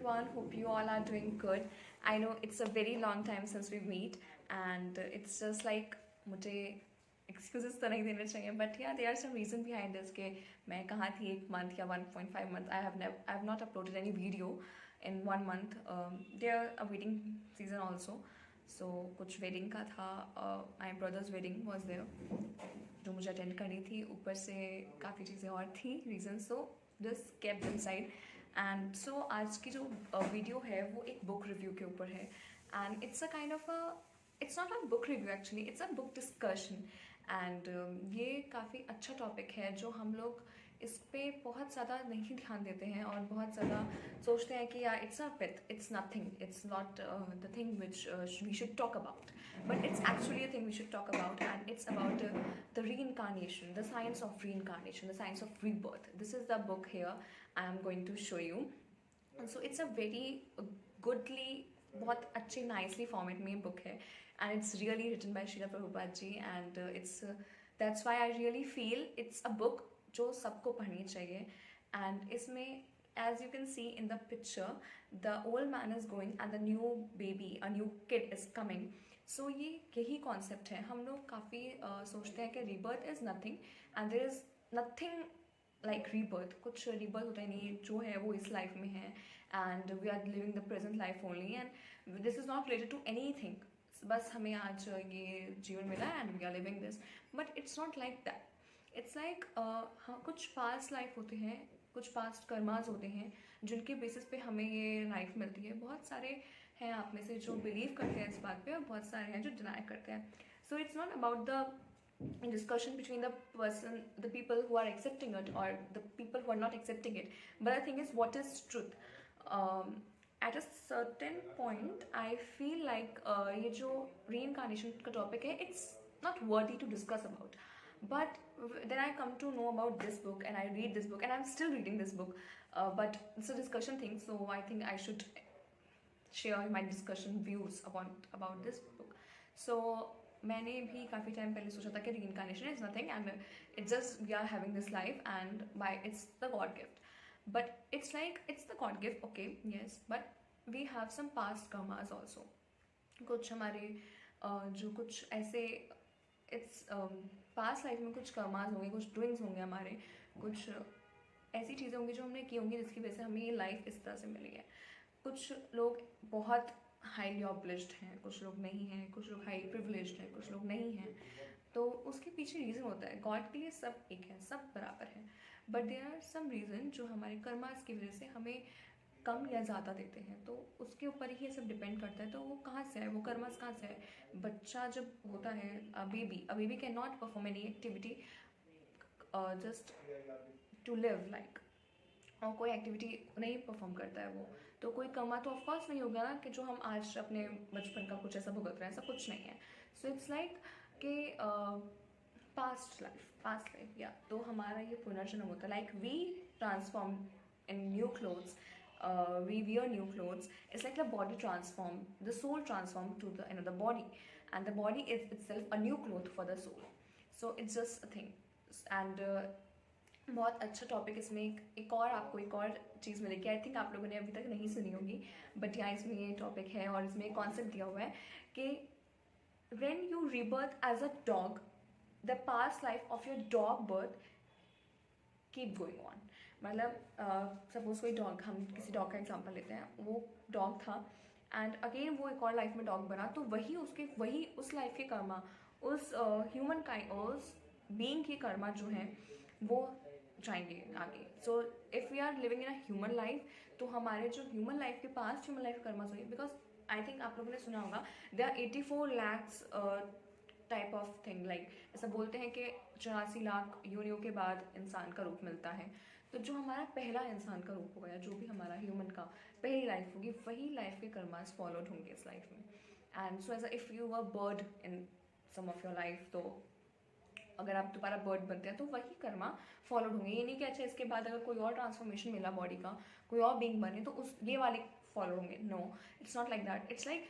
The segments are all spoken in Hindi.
everyone. Hope you all are doing good. I know it's a very long time since we meet, and it's just like मुझे excuses तो नहीं देने चाहिए, but yeah, there are some reason behind this कि मैं कहाँ थी एक month या 1.5 month. I have not uploaded any video in 1 month. There a wedding season also, so कुछ wedding का था. My brother's wedding was there, जो मुझे अटेंड करनी थी. ऊपर से काफ़ी चीज़ें और थी reasons, so this kept inside. And so आज की जो वीडियो है वो एक बुक रिव्यू के ऊपर है. And it's a kind of its not a book review actually, it's a book discussion. And ये काफ़ी अच्छा टॉपिक है जो हम लोग इस पे बहुत ज़्यादा नहीं ध्यान देते हैं और बहुत ज़्यादा सोचते हैं कि यार it's a pith, it's nothing, it's not the thing which we should talk about, but it's actually a thing we should talk about, and it's about the reincarnation, the science of reincarnation, the science of rebirth. This is the book here I am going to show you. And so it's a very goodly, बहुत अच्छे nicely format में book है, and it's really written by Srila Prabhupada ji, and it's that's why I really feel it's a book जो सबको पढ़नी चाहिए. And इसमें as you can see in the picture, the old man is going and the new baby, a new kid is coming. So ये यही कॉन्सेप्ट है. हम लोग काफ़ी सोचते हैं कि rebirth is nothing and there is nothing like rebirth. कुछ रीबर्थ होता ही नहीं, जो है वो इस लाइफ में है, and we are living the present life only, and this is not related to anything. बस हमें आज ये जीवन मिला है and we are living this, but it's not like that. It's like हाँ, कुछ पास्ट लाइफ होते हैं, कुछ पास्ट कर्माज होते हैं जिनके बेसिस पे हमें ये लाइफ मिलती है. बहुत सारे हैं आप में से जो बिलीव करते हैं इस बात पे, और बहुत सारे हैं जो डिनाई करते हैं. So it's not about the discussion between the people who are accepting it or the people who are not accepting it, but the thing is what is truth. At a certain point I feel like ये जो reincarnation का topic है, it's not worthy to discuss about. But then I come to know about this book and I read this book and I'm still reading this book, but it's a discussion thing, so I think I should share my discussion views about this book. So मैंने भी काफ़ी टाइम पहले सोचा था कि reincarnation is nothing and it's just we are having this life and by it's the God gift. But it's like it's the God gift, okay, yes, but we have some past karmas also. कुछ हमारे जो कुछ ऐसे इट्स पास्ट लाइफ में कुछ कर्मास होंगे, कुछ डूइंग्स होंगे हमारे, कुछ ऐसी चीज़ें होंगी जो हमने की होंगी जिसकी वजह से हमें ये लाइफ इस तरह से मिली है. कुछ लोग बहुत हाईली ऑब्लिज्ड हैं, कुछ लोग नहीं हैं, कुछ लोग हाई प्रिविलेज्ड हैं, कुछ लोग नहीं हैं. तो उसके पीछे रीज़न होता है. गॉड के लिए सब एक है, सब बराबर है, but there are some reason जो हमारे कर्मास की वजह से हमें कम या ज़्यादा देते हैं. तो उसके ऊपर ही ये सब डिपेंड करता है. तो वो कहाँ से आए, वो कर्मास कहाँ से आए. बच्चा जब होता है, a baby can not perform any activity just to live like, और कोई एक्टिविटी नहीं परफॉर्म करता है वो. तो कोई कर्मा तो ऑफकोर्स नहीं होगा ना कि जो हम आज अपने बचपन का कुछ ऐसा भुगत रहे हैं, ऐसा कुछ नहीं है. सो इट्स लाइक कि पास्ट लाइफ या तो हमारा ये पुनर्जन्म होता है. Like we transform in new clothes, we wear new clothes. It's like the body transform, the soul transform to the another body, and the body is itself a new cloth for the soul. So it's just a thing. And बहुत अच्छा टॉपिक. इसमें एक और आपको एक और चीज़ मिलेगी. आई थिंक आप लोगों ने अभी तक नहीं सुनी होगी, बट यहाँ इसमें ये टॉपिक है और इसमें एक कॉन्सेप्ट दिया हुआ है कि when you rebirth as a dog, the past life of your dog birth keep going on. मतलब सपोज कोई डॉग, हम किसी डॉग का एग्जांपल लेते हैं, वो डॉग था एंड अगेन वो एक और लाइफ में डॉग बना, तो वही उस लाइफ के कर्मा, उस ह्यूमन काइंड, उस बीइंग के कर्मा जो हैं वो जाएंगे आगे. So if we are living in a human life, तो हमारे जो ह्यूमन लाइफ के पास ह्यूमन लाइफ कर्मा होंगे, बिकॉज आई थिंक आप लोगों ने सुना होगा they are 84 lakhs type of thing. Like ऐसा बोलते हैं कि 84 लाख योनियों के बाद इंसान का रूप मिलता है. तो जो हमारा पहला इंसान का रूप होगा, जो भी हमारा ह्यूमन का पहली लाइफ होगी, वही लाइफ के कर्मास फॉलोड होंगे इस लाइफ में. And so as if you were bird in some of your life, तो अगर आप दोबारा बर्ड बनते हैं तो वही कर्मा फॉलोड होंगे. ये नहीं कि अच्छा इसके बाद अगर कोई और ट्रांसफॉर्मेशन मिला बॉडी का, कोई और बीइंग बने, तो उस ये वाले फॉलो होंगे. No, it's not like that. It's like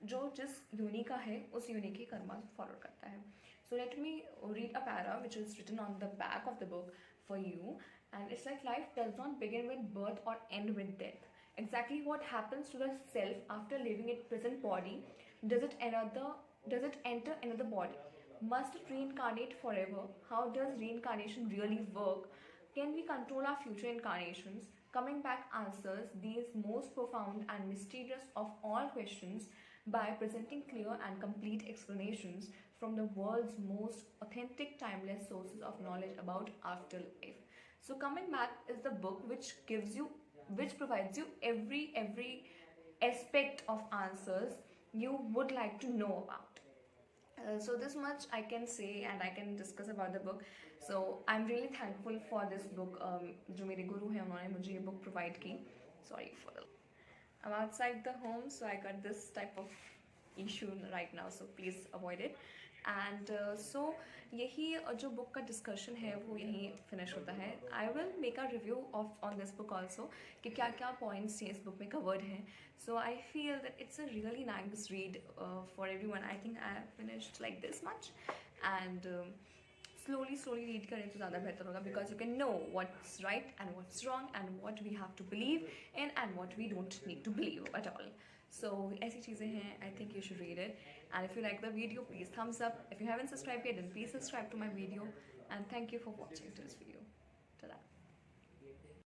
जो जिस यूनि का है उस यूनि के कर्मा फॉलो करता है. So let me read a para which is written on the back of the book for you, and it's like life does not begin with birth or end with death. exactly what happens to the self after leaving its present body. Does it enter another body? Must it reincarnate forever? How does reincarnation really work? Can we control our future incarnations? Coming Back answers these most profound and mysterious of all questions by presenting clear and complete explanations from the world's most authentic, timeless sources of knowledge about afterlife. So, Coming Back is the book which provides you every aspect of answers you would like to know about. So this much I can say and I can discuss about the book. So I'm really thankful for this book. जो मेरे गुरु हैं उन्होंने मुझे ये book provide की. Sorry for the. I'm outside the home, so I got this type of issue right now, so please avoid it. And so यही जो बुक का डिस्कशन है वो यहीं फिनिश होता है. I will make a review of on this book also कि क्या क्या पॉइंट्स इस बुक में कवर्ड हैं. So I feel that it's a really nice read for everyone. I think I finished like this much and slowly read करें तो ज़्यादा बेहतर होगा because you can know what's right and what's wrong and what we have to believe in and what we don't need to believe at all. So ऐसी चीज़ें हैं. I think you should read it. And if you like the video, please thumbs up. If you haven't subscribed yet, then please subscribe to my video. And thank you for watching this video.